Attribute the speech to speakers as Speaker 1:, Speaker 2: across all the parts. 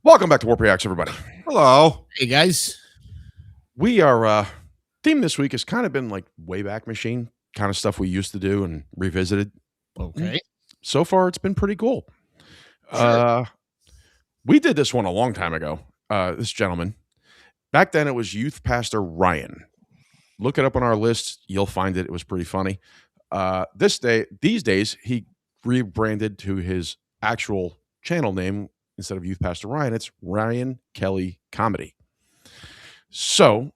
Speaker 1: Welcome back to WARRP Reacts, everybody.
Speaker 2: Hello.
Speaker 3: Hey, guys.
Speaker 1: We are, theme this week has kind of been like Wayback Machine kind of stuff we used to do and revisited.
Speaker 3: Okay.
Speaker 1: So far, it's been pretty cool.
Speaker 3: Sure.
Speaker 1: We did this one a long time ago. This gentleman. Back then, it was Youth Pastor Ryan. Look it up on our list. You'll find it. It was pretty funny. These days, he rebranded to his actual channel name. Instead of Youth Pastor Ryan, it's Ryan Kelly Comedy. So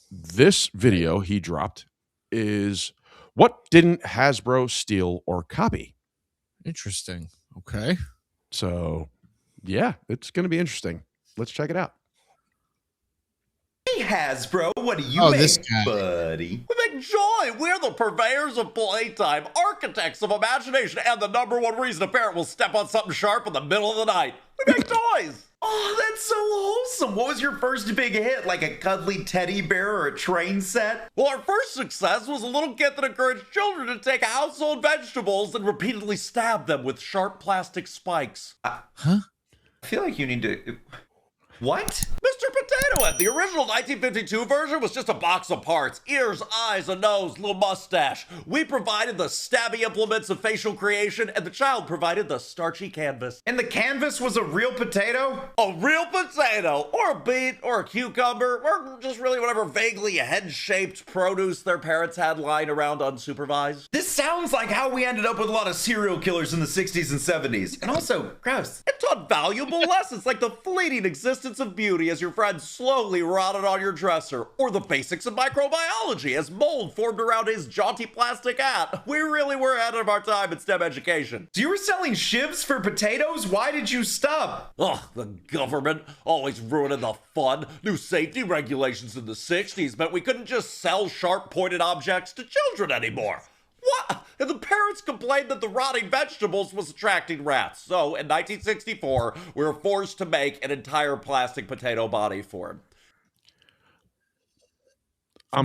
Speaker 1: this video he dropped is what didn't Hasbro steal or copy?
Speaker 3: Interesting. Okay.
Speaker 1: So yeah, it's going to be interesting. Let's check it out.
Speaker 4: Hey Hasbro, what do you
Speaker 3: this
Speaker 4: make,
Speaker 3: guy.
Speaker 4: buddy?
Speaker 5: We make joy. We're the purveyors of playtime, architects of imagination, and the #1 reason a parent will step on something sharp in the middle of the night. We make toys.
Speaker 4: Oh, that's so wholesome. What was your first big hit? Like a cuddly teddy bear or a train set?
Speaker 5: Well, our first success was a little kit that encouraged children to take household vegetables and repeatedly stab them with sharp plastic spikes.
Speaker 3: Huh?
Speaker 4: I feel like you need to... What?
Speaker 5: Mr. Potato Head, the original 1952 version was just a box of parts. Ears, eyes, a nose, little mustache. We provided the stabby implements of facial creation, and the child provided the starchy canvas.
Speaker 4: And the canvas was a real potato?
Speaker 5: A real potato, or a beet, or a cucumber, or just really whatever vaguely head-shaped produce their parents had lying around unsupervised.
Speaker 4: This sounds like how we ended up with a lot of serial killers in the 60s and 70s. And also, gross.
Speaker 5: It taught valuable lessons like the fleeting existence of beauty as your friend slowly rotted on your dresser, or the basics of microbiology as mold formed around his jaunty plastic hat. We really were ahead of our time in STEM education.
Speaker 4: So you were selling shivs for potatoes? Why did you stop?
Speaker 5: Ugh, the government always ruining the fun. New safety regulations in the 60s meant we couldn't just sell sharp-pointed objects to children anymore. What? And the parents complained that the rotting vegetables was attracting rats. So, in 1964, we were forced to make an entire plastic potato body for him.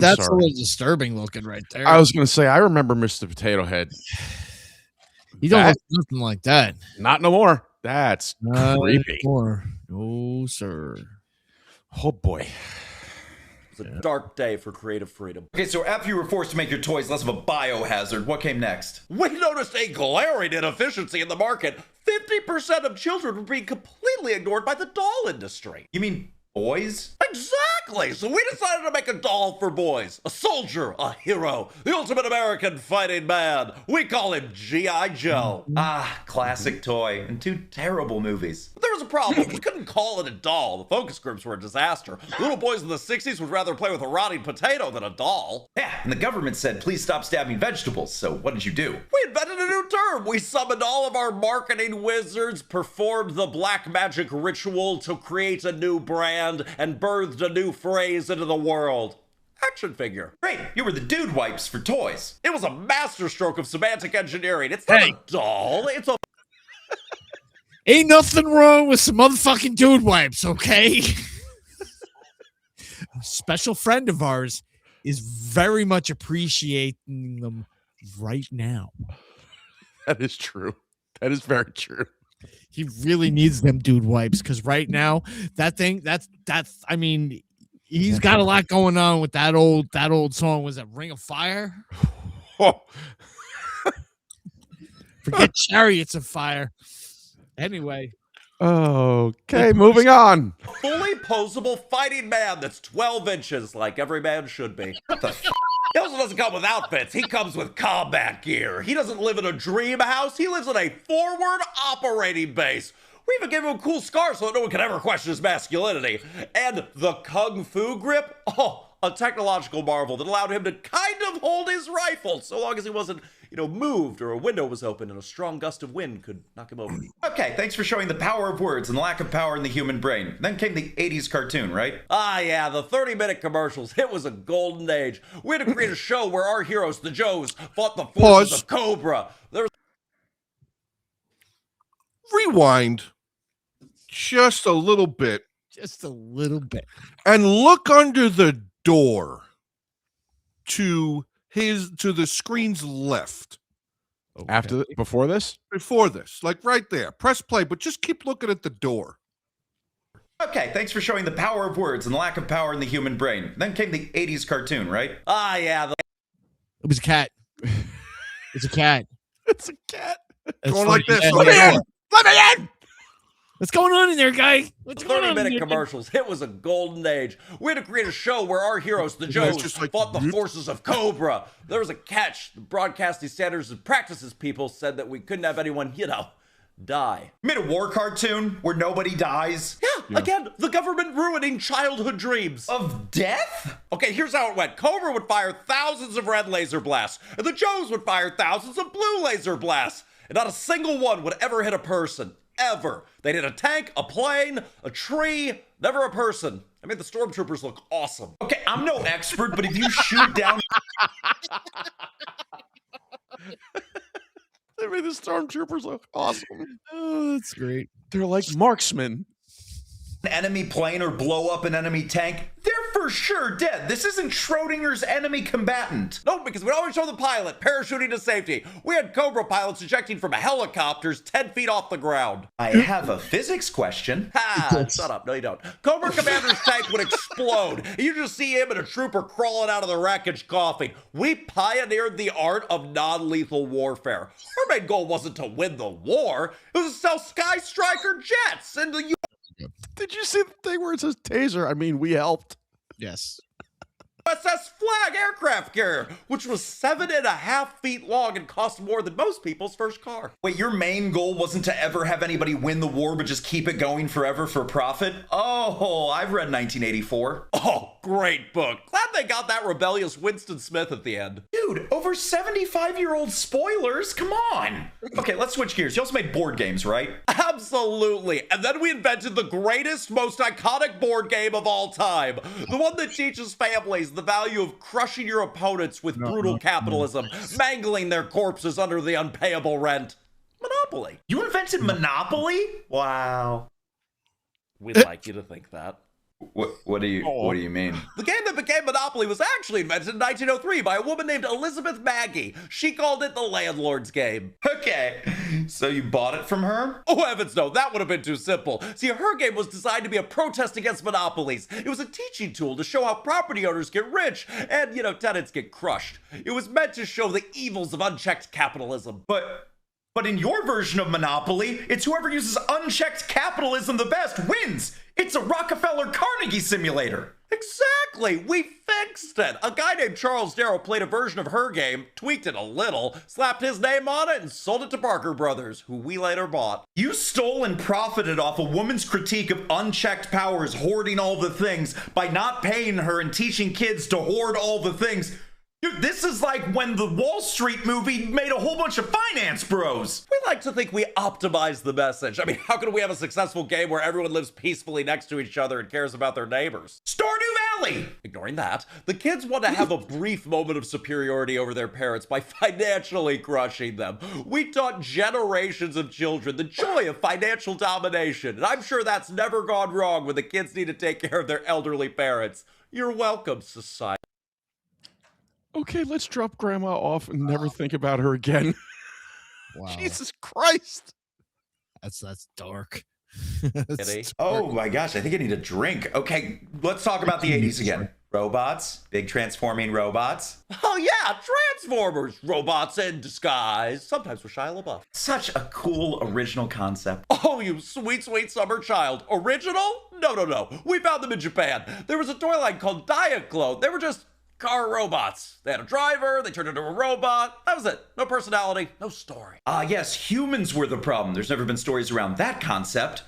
Speaker 3: That's
Speaker 1: sorry.
Speaker 3: a little disturbing looking right there.
Speaker 1: I was going to say, I remember Mr. Potato Head.
Speaker 3: You don't look nothing like that.
Speaker 1: Not no more. That's creepy.
Speaker 3: No, sir.
Speaker 1: Oh boy.
Speaker 5: It was a dark day for creative freedom.
Speaker 4: Okay, so after you were forced to make your toys less of a biohazard, what came next?
Speaker 5: We noticed a glaring inefficiency in the market. 50% of children were being completely ignored by the doll industry.
Speaker 4: You mean boys?
Speaker 5: Exactly! So we decided to make a doll for boys. A soldier, a hero, the ultimate American fighting man. We call him G.I. Joe.
Speaker 4: Ah, classic toy, and two terrible movies.
Speaker 5: But there was a problem. We couldn't call it a doll. The focus groups were a disaster. Little boys in the 60s would rather play with a rotting potato than a doll.
Speaker 4: Yeah, and the government said, please stop stabbing vegetables, so what did you do?
Speaker 5: We invented a new term. We summoned all of our marketing wizards, performed the black magic ritual to create a new brand, and birthed a new phrase into the world. Action figure.
Speaker 4: Great, you were the dude wipes for toys.
Speaker 5: It was a masterstroke of semantic engineering. It's not a doll, it's a...
Speaker 3: Ain't nothing wrong with some motherfucking dude wipes, okay? A special friend of ours is very much appreciating them right now.
Speaker 1: That is true. That is very true.
Speaker 3: He really needs them dude wipes because right now that's I mean, he's got a lot going on with that old song. Was that Ring of Fire?
Speaker 1: Oh.
Speaker 3: Forget Chariots of Fire. Anyway.
Speaker 1: Okay, moving on.
Speaker 5: fully posable fighting man that's 12 inches like every man should be.
Speaker 4: What the
Speaker 5: He also doesn't come with outfits. He comes with combat gear. He doesn't live in a dream house. He lives in a forward operating base. We even gave him a cool scar so that no one can ever question his masculinity. And the Kung Fu grip? Oh, a technological marvel that allowed him to kind of hold his rifle so long as he wasn't, moved or a window was open and a strong gust of wind could knock him over.
Speaker 4: Okay, thanks for showing the power of words and the lack of power in the human brain. Then came the 80s cartoon, right?
Speaker 5: Ah, yeah, the 30-minute commercials. It was a golden age. We had to create a show where our heroes, the Joes, fought the forces of Cobra. There was
Speaker 2: Rewind just a little bit
Speaker 3: Just a little bit.
Speaker 2: and look under the door to the screen's left.
Speaker 1: Before this?
Speaker 2: Before this, like right there. Press play, but just keep looking at the door.
Speaker 4: Okay, thanks for showing the power of words and lack of power in the human brain. Then came the 80s cartoon, right?
Speaker 5: Ah, yeah.
Speaker 3: It was a cat. It's a cat.
Speaker 1: It's a cat.
Speaker 3: It's
Speaker 2: Going like
Speaker 3: funny.
Speaker 2: this.
Speaker 3: Yeah,
Speaker 2: Let me
Speaker 3: yeah.
Speaker 2: in.
Speaker 1: Let me in.
Speaker 3: What's going on in there, guy? What's going on? in
Speaker 5: 30-minute
Speaker 3: there?
Speaker 5: commercials. It was a golden age. We had to create a show where our heroes, the
Speaker 2: guys
Speaker 5: Joes,
Speaker 2: just like-
Speaker 5: fought the forces of Cobra. There was a catch. The Broadcasting Standards and Practices people said that we couldn't have anyone, die.
Speaker 4: You made a war cartoon where nobody dies?
Speaker 5: Yeah, again, the government ruining childhood dreams.
Speaker 4: Of death?
Speaker 5: Okay, here's how it went. Cobra would fire thousands of red laser blasts, and the Joes would fire thousands of blue laser blasts, and not a single one would ever hit a person. Ever. They'd hit a tank, a plane, a tree, never a person. I made the stormtroopers look awesome.
Speaker 4: Okay, I'm no expert, but if you shoot down
Speaker 1: They made the stormtroopers look awesome.
Speaker 3: Oh, that's great.
Speaker 1: They're like marksmen.
Speaker 4: an enemy plane or blow up an enemy tank, they're for sure dead. This isn't Schrodinger's enemy combatant.
Speaker 5: No, because we always show the pilot parachuting to safety. We had Cobra pilots ejecting from helicopters 10 feet off the ground.
Speaker 4: I have a physics question.
Speaker 5: Ha! Shut up. No, you don't. Cobra Commander's tank would explode. You just see him and a trooper crawling out of the wreckage coughing. We pioneered the art of non-lethal warfare. Our main goal wasn't to win the war. It was to sell Sky Striker jets and the
Speaker 1: Did you see the thing where it says taser? I mean, we helped.
Speaker 3: Yes.
Speaker 5: USS Flag aircraft carrier, which was 7.5 feet long and cost more than most people's first car.
Speaker 4: Wait, your main goal wasn't to ever have anybody win the war, but just keep it going forever for profit? Oh, I've read 1984.
Speaker 5: Oh, great book. Glad they got that rebellious Winston Smith at the end.
Speaker 4: Dude, over 75-year-old spoilers? Come on. Okay, let's switch gears. You also made board games, right?
Speaker 5: Absolutely. And then we invented the greatest, most iconic board game of all time. The one that teaches families the value of crushing your opponents with brutal capitalism, mangling their corpses under the unpayable rent. Monopoly.
Speaker 4: You invented Monopoly? Wow.
Speaker 5: We'd like you to think that.
Speaker 4: What do you mean?
Speaker 5: The game that became Monopoly was actually invented in 1903 by a woman named Elizabeth Magie. She called it the Landlord's game.
Speaker 4: Okay, so you bought it from her?
Speaker 5: Oh, heavens no, that would have been too simple. See, her game was designed to be a protest against monopolies. It was a teaching tool to show how property owners get rich and, tenants get crushed. It was meant to show the evils of unchecked capitalism.
Speaker 4: But in your version of Monopoly, it's whoever uses unchecked capitalism the best wins. It's a Rockefeller Carnegie simulator.
Speaker 5: Exactly, we fixed it. A guy named Charles Darrow played a version of her game, tweaked it a little, slapped his name on it, and sold it to Parker Brothers, who we later bought.
Speaker 4: You stole and profited off a woman's critique of unchecked powers hoarding all the things by not paying her and teaching kids to hoard all the things. Dude, this is like when the Wall Street movie made a whole bunch of finance bros.
Speaker 5: We like to think we optimize the message. I mean, how can we have a successful game where everyone lives peacefully next to each other and cares about their neighbors?
Speaker 4: Stardew Valley!
Speaker 5: Ignoring that, the kids want to have a brief moment of superiority over their parents by financially crushing them. We taught generations of children the joy of financial domination, and I'm sure that's never gone wrong when the kids need to take care of their elderly parents. You're welcome, society.
Speaker 1: Okay, let's drop grandma off and never think about her again.
Speaker 3: Wow.
Speaker 1: Jesus Christ.
Speaker 3: That's dark.
Speaker 5: Kitty.
Speaker 4: Oh my gosh, I think I need a drink. Okay, let's talk about the 80s again. Robots, big transforming robots.
Speaker 5: Oh yeah, Transformers, robots in disguise, sometimes with Shia LaBeouf.
Speaker 4: Such a cool original concept.
Speaker 5: Oh, you sweet, sweet summer child. Original? No. We found them in Japan. There was a toy line called Diaclone. They were just car robots. They had a driver, they turned into a robot. That was it. No personality, no story.
Speaker 4: Yes, humans were the problem. There's never been stories around that concept.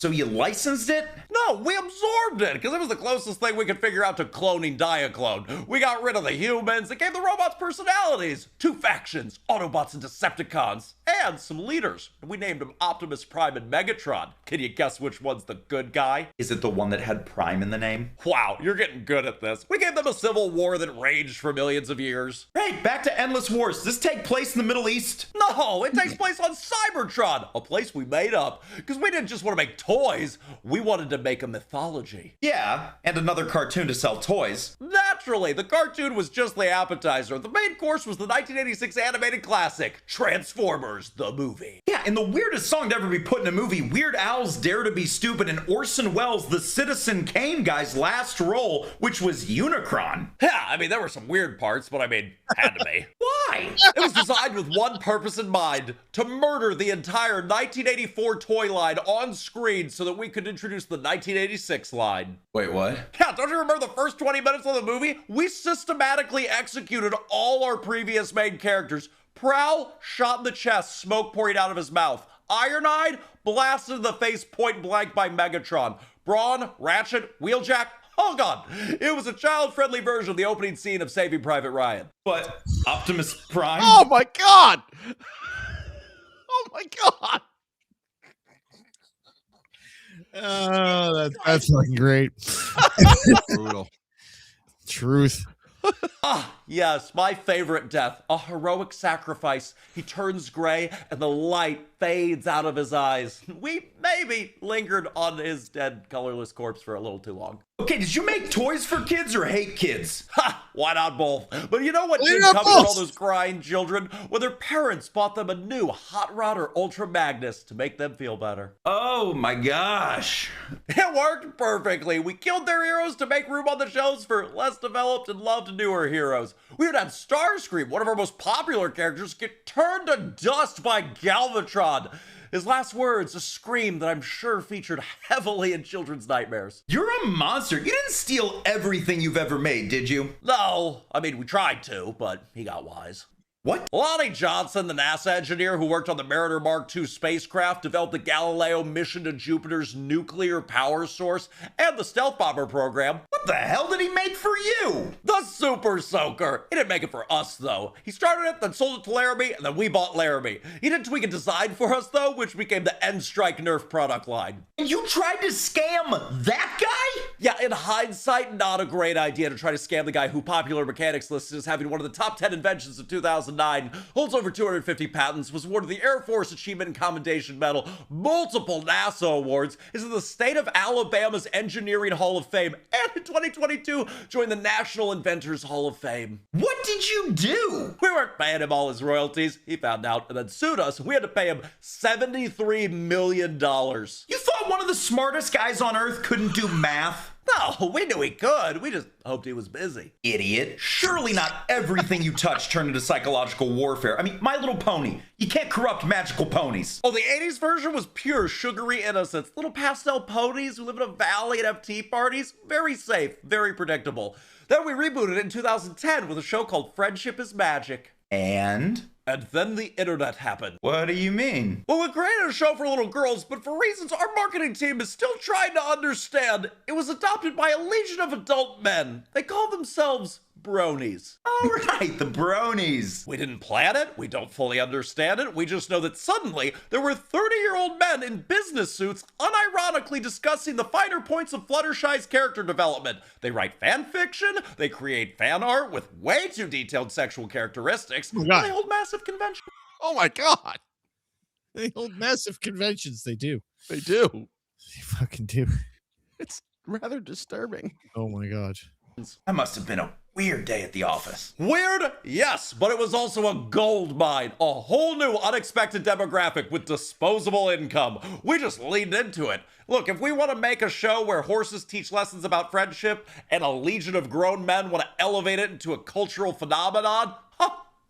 Speaker 4: So you licensed it?
Speaker 5: No, we absorbed it because it was the closest thing we could figure out to cloning Diaclone. We got rid of the humans and gave the robots personalities. 2 factions, Autobots and Decepticons, and some leaders. We named them Optimus Prime and Megatron. Can you guess which one's the good guy?
Speaker 4: Is it the one that had Prime in the name?
Speaker 5: Wow, you're getting good at this. We gave them a civil war that raged for millions of years.
Speaker 4: Right, back to Endless Wars. Does this take place in the Middle East?
Speaker 5: No, it takes place on Cybertron, a place we made up. Because we didn't just want to make toys, we wanted to make a mythology.
Speaker 4: Yeah, and another cartoon to sell toys.
Speaker 5: That Naturally, the cartoon was just the appetizer. The main course was the 1986 animated classic, Transformers, the movie.
Speaker 4: Yeah, and the weirdest song to ever be put in a movie, Weird Al's Dare to Be Stupid and Orson Welles' The Citizen Kane guy's last role, which was Unicron.
Speaker 5: Yeah, I mean, there were some weird parts, but I mean, had to be.
Speaker 4: Why?
Speaker 5: It was designed with one purpose in mind, to murder the entire 1984 toy line on screen so that we could introduce the 1986 line.
Speaker 4: Wait, what?
Speaker 5: Yeah, don't you remember the first 20 minutes of the movie? We systematically executed all our previous main characters. Prowl, shot in the chest, smoke pouring out of his mouth. Ironhide, blasted in the face point blank by Megatron. Brawn, Ratchet, Wheeljack, hold on. It was a child-friendly version of the opening scene of Saving Private Ryan.
Speaker 4: But Optimus Prime?
Speaker 1: Oh my god! Oh my god!
Speaker 3: Oh, that's fucking great.
Speaker 2: Brutal.
Speaker 3: Truth.
Speaker 5: Ah, yes, my favorite death. A heroic sacrifice. He turns gray and the light fades out of his eyes. We maybe lingered on his dead, colorless corpse for a little too long.
Speaker 4: Okay, did you make toys for kids or hate kids?
Speaker 5: Ha! Why not both? But you know what
Speaker 3: Why
Speaker 5: did
Speaker 3: not
Speaker 5: come from all
Speaker 3: both?
Speaker 5: those crying children? When their parents bought them a new Hot Rod or Ultra Magnus to make them feel better.
Speaker 4: Oh my gosh.
Speaker 5: It worked perfectly. We killed their heroes to make room on the shelves for less developed and loved newer heroes. We would have Starscream, one of our most popular characters, get turned to dust by Galvatron. His last words, a scream that I'm sure featured heavily in children's nightmares.
Speaker 4: You're a monster. You didn't steal everything you've ever made, did you?
Speaker 5: No, I mean, we tried to, but he got wise.
Speaker 4: What?
Speaker 5: Lonnie Johnson, the NASA engineer who worked on the Mariner Mark II spacecraft, developed the Galileo mission to Jupiter's nuclear power source and the stealth bomber program.
Speaker 4: What the hell did he make for you?
Speaker 5: The Super Soaker. He didn't make it for us, though. He started it, then sold it to Laramie, and then we bought Laramie. He didn't tweak a design for us, though, which became the N-Strike Nerf product line.
Speaker 4: And you tried to scam that guy?
Speaker 5: Yeah, in hindsight, not a great idea to try to scam the guy who Popular Mechanics listed as having one of the top 10 inventions of 2009, holds over 250 patents, was awarded the Air Force Achievement and Commendation Medal, multiple NASA awards, is in the state of Alabama's Engineering Hall of Fame, and in 2022 joined the National Inventors Hall of Fame.
Speaker 4: What did you do?
Speaker 5: We weren't paying him all his royalties. He found out and then sued us. We had to pay him $73 million.
Speaker 4: You thought one of the smartest guys on Earth couldn't do math?
Speaker 5: No, we knew he could. We just hoped he was busy.
Speaker 4: Idiot. Surely not everything you touch turned into psychological warfare. I mean, My Little Pony. You can't corrupt magical ponies.
Speaker 5: Oh, the 80s version was pure sugary innocence. Little pastel ponies who live in a valley and have tea parties. Very safe, very predictable. Then we rebooted it in 2010 with a show called Friendship is Magic.
Speaker 4: And
Speaker 5: then the internet happened.
Speaker 4: what do you mean?
Speaker 5: Well, we created a show for little girls, but for reasons our marketing team is still trying to understand, it was adopted by a legion of adult men. They call themselves bronies.
Speaker 4: All right, the bronies.
Speaker 5: We didn't plan it, we don't fully understand it, we just know that suddenly there were 30-year-old men in business suits unironically discussing the finer points of Fluttershy's character development. They write fan fiction, they create fan art with way too detailed sexual characteristics,
Speaker 3: Oh,
Speaker 5: and
Speaker 3: God.
Speaker 5: they hold massive conventions.
Speaker 1: Oh my god!
Speaker 3: They hold massive conventions. They do.
Speaker 1: They do.
Speaker 3: They fucking do.
Speaker 1: It's rather disturbing.
Speaker 3: Oh my god.
Speaker 4: That must have been a weird day at the office.
Speaker 5: Weird? Yes, but it was also a gold mine. A whole new unexpected demographic with disposable income. We just leaned into it. Look, if we want to make a show where horses teach lessons about friendship and a legion of grown men want to elevate it into a cultural phenomenon,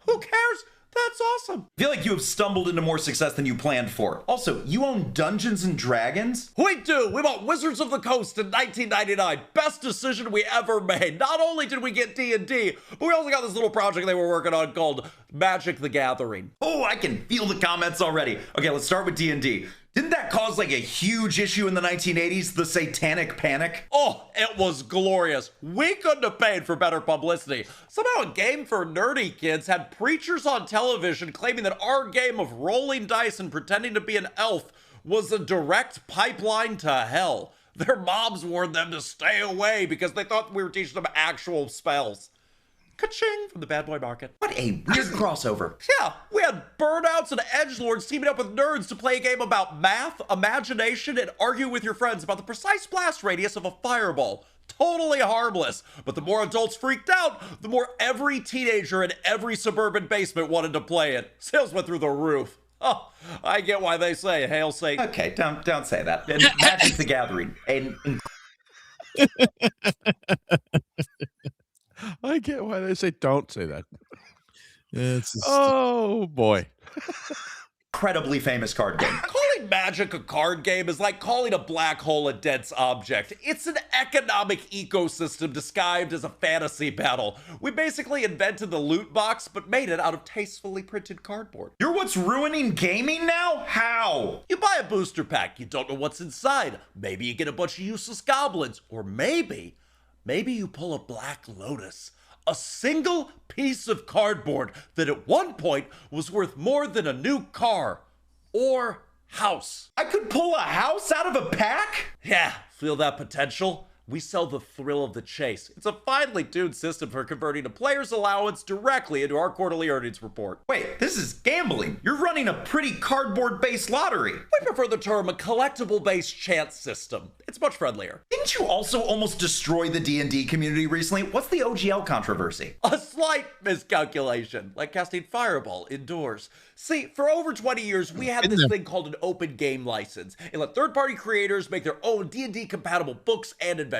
Speaker 5: who cares? That's awesome.
Speaker 4: I feel like you have stumbled into more success than you planned for. Also, you own Dungeons and Dragons?
Speaker 5: We do. We bought Wizards of the Coast in 1999. Best decision we ever made. Not only did we get D&D, but we also got this little project they were working on called Magic the Gathering.
Speaker 4: Oh, I can feel the comments already. Okay, let's start with D&D. Didn't that cause like a huge issue in the 1980s, the Satanic Panic?
Speaker 5: Oh, it was glorious. We couldn't have paid for better publicity. Somehow a game for nerdy kids had preachers on television claiming that our game of rolling dice and pretending to be an elf was a direct pipeline to hell. Their moms warned them to stay away because they thought we were teaching them actual spells. Ka-ching from the bad boy market.
Speaker 4: What a weird crossover.
Speaker 5: Yeah, we had burnouts and edgelords teaming up with nerds to play a game about math, imagination, and argue with your friends about the precise blast radius of a fireball. totally harmless. But the more adults freaked out, the more every teenager in every suburban basement wanted to play it. Sales went through the roof. Oh, I get why they say hail Satan.
Speaker 4: Okay, don't say that. And Magic the Gathering.
Speaker 1: I get why they say don't say that.
Speaker 3: It's just,
Speaker 1: Oh boy.
Speaker 4: incredibly famous card game.
Speaker 5: Calling Magic a card game is like calling a black hole a dense object. It's an economic ecosystem disguised as a fantasy battle. We basically invented the loot box, but made it out of tastefully printed cardboard.
Speaker 4: You're what's ruining gaming now? How?
Speaker 5: You buy a booster pack, you don't know what's inside. Maybe you get a bunch of useless goblins, or maybe you pull a Black Lotus. A single piece of cardboard that at one point was worth more than a new car or house.
Speaker 4: I could pull a house out of a pack?
Speaker 5: Yeah, feel that potential? We sell the thrill of the chase. It's a finely tuned system for converting a player's allowance directly into our quarterly earnings report.
Speaker 4: Wait, this is gambling. You're running a pretty cardboard-based lottery.
Speaker 5: We prefer the term a collectible-based chance system. It's much friendlier.
Speaker 4: Didn't you also almost destroy the D&D community recently? What's the OGL controversy?
Speaker 5: A slight miscalculation, like casting Fireball indoors. See, for over 20 years, we had this thing called an open game license. It let third-party creators make their own D&D compatible books and adventures.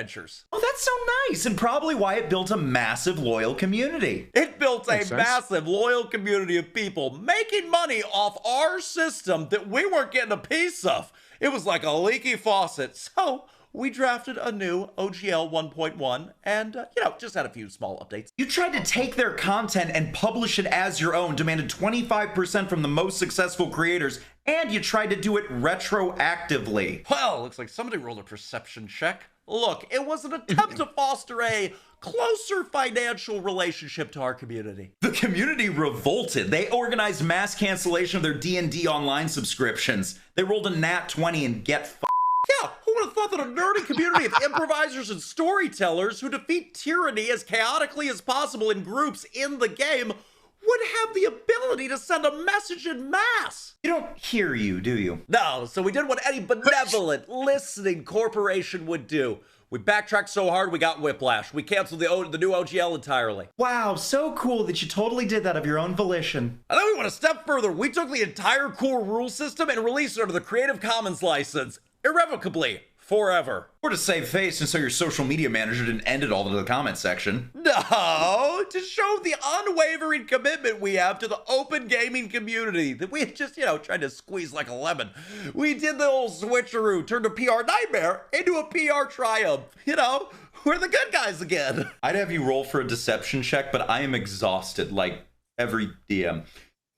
Speaker 4: Oh, that's so nice, and probably why it built a massive loyal community.
Speaker 5: It built a
Speaker 1: Makes sense.
Speaker 5: massive, loyal community of people making money off our system that we weren't getting a piece of. It was like a leaky faucet. So we drafted a new OGL 1.1 and, just had a few small updates.
Speaker 4: You tried to take their content and publish it as your own, demanded 25% from the most successful creators, and you tried to do it retroactively.
Speaker 5: Well, looks like somebody rolled a perception check. Look, it was an attempt to foster a closer financial relationship to our community.
Speaker 4: The community revolted. They organized mass cancellation of their D&D online subscriptions. They rolled a nat 20 and get f***ed.
Speaker 5: Yeah, who would have thought that a nerdy community of improvisers and storytellers who defeat tyranny as chaotically as possible in groups in the game would have the ability to send a message in mass?
Speaker 4: You don't hear you, do you?
Speaker 5: No, so we did what any benevolent, listening corporation would do. We backtracked so hard we got whiplash. We canceled the new OGL entirely.
Speaker 4: Wow, so cool that you totally did that of your own volition.
Speaker 5: And then we went a step further. We took the entire core rule system and released it under the Creative Commons license, irrevocably, forever.
Speaker 4: Or to save face, and so your social media manager didn't end it all into the comments section.
Speaker 5: No, to show the unwavering commitment we have to the open gaming community that we had just, tried to squeeze like a lemon. We did the old switcheroo, turned a PR nightmare into a PR triumph. We're the good guys again.
Speaker 4: I'd have you roll for a deception check, but I am exhausted, like every DM.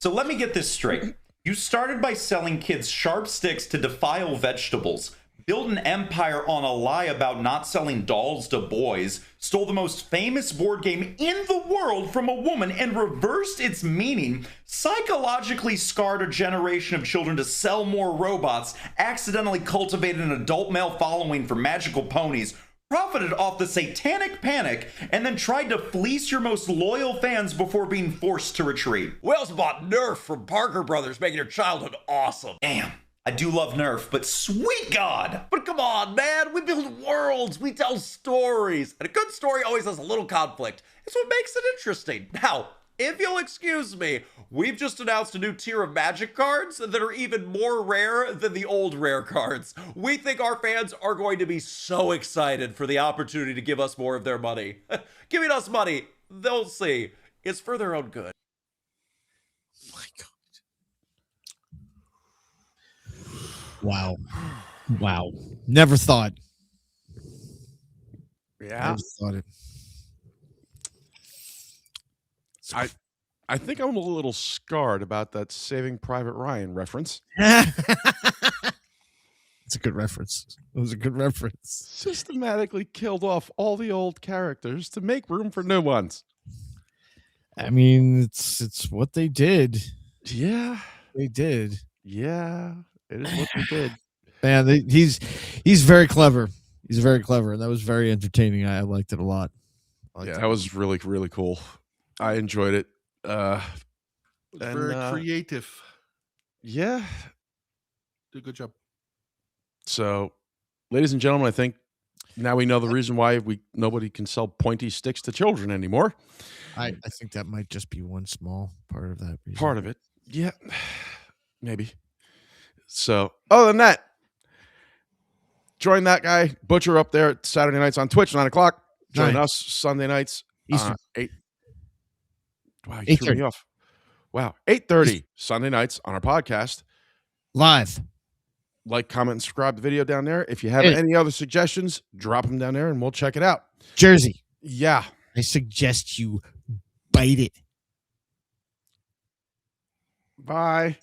Speaker 4: So let me get this straight. You started by selling kids sharp sticks to defile vegetables, built an empire on a lie about not selling dolls to boys, stole the most famous board game in the world from a woman and reversed its meaning, psychologically scarred a generation of children to sell more robots, accidentally cultivated an adult male following for magical ponies, profited off the satanic panic, and then tried to fleece your most loyal fans before being forced to retreat.
Speaker 5: We also bought Nerf from Parker Brothers, making your childhood awesome.
Speaker 4: Damn. I do love Nerf, but sweet God!
Speaker 5: But come on, man, we build worlds, we tell stories, and a good story always has a little conflict. It's what makes it interesting. Now, if you'll excuse me, we've just announced a new tier of Magic cards that are even more rare than the old rare cards. We think our fans are going to be so excited for the opportunity to give us more of their money. Giving us money, they'll see, it's for their own good.
Speaker 3: my God. Wow. Never thought.
Speaker 1: Yeah.
Speaker 3: Never thought it.
Speaker 1: I think I'm a little scarred about that Saving Private Ryan reference.
Speaker 3: It's a good reference. It was a good reference.
Speaker 1: Systematically killed off all the old characters to make room for new ones.
Speaker 3: I mean, it's what they did.
Speaker 1: Yeah.
Speaker 3: They did.
Speaker 1: Yeah. It is what they did.
Speaker 3: Man, he's very clever. He's very clever, and that was very entertaining. I liked it a lot.
Speaker 1: Yeah, that was really, really cool. I enjoyed it.
Speaker 2: Very creative.
Speaker 1: Yeah.
Speaker 2: Did a good job.
Speaker 1: So, ladies and gentlemen, I think Now we know the reason why nobody can sell pointy sticks to children anymore.
Speaker 3: I think that might just be one small part of that reason.
Speaker 1: Part of it. Yeah, maybe. So other than that, join that guy, Butcher, up there Saturday nights on Twitch, 9 o'clock. Join us Sunday nights.
Speaker 3: Eastern.
Speaker 1: 8. Wow, you threw me off. Wow. 8:30 Sunday nights on our podcast.
Speaker 3: Live.
Speaker 1: Like, comment, and subscribe to the video down there. If you have any other suggestions, drop them down there and we'll check it out.
Speaker 3: Jersey.
Speaker 1: Yeah.
Speaker 3: I suggest you bite it.
Speaker 1: Bye.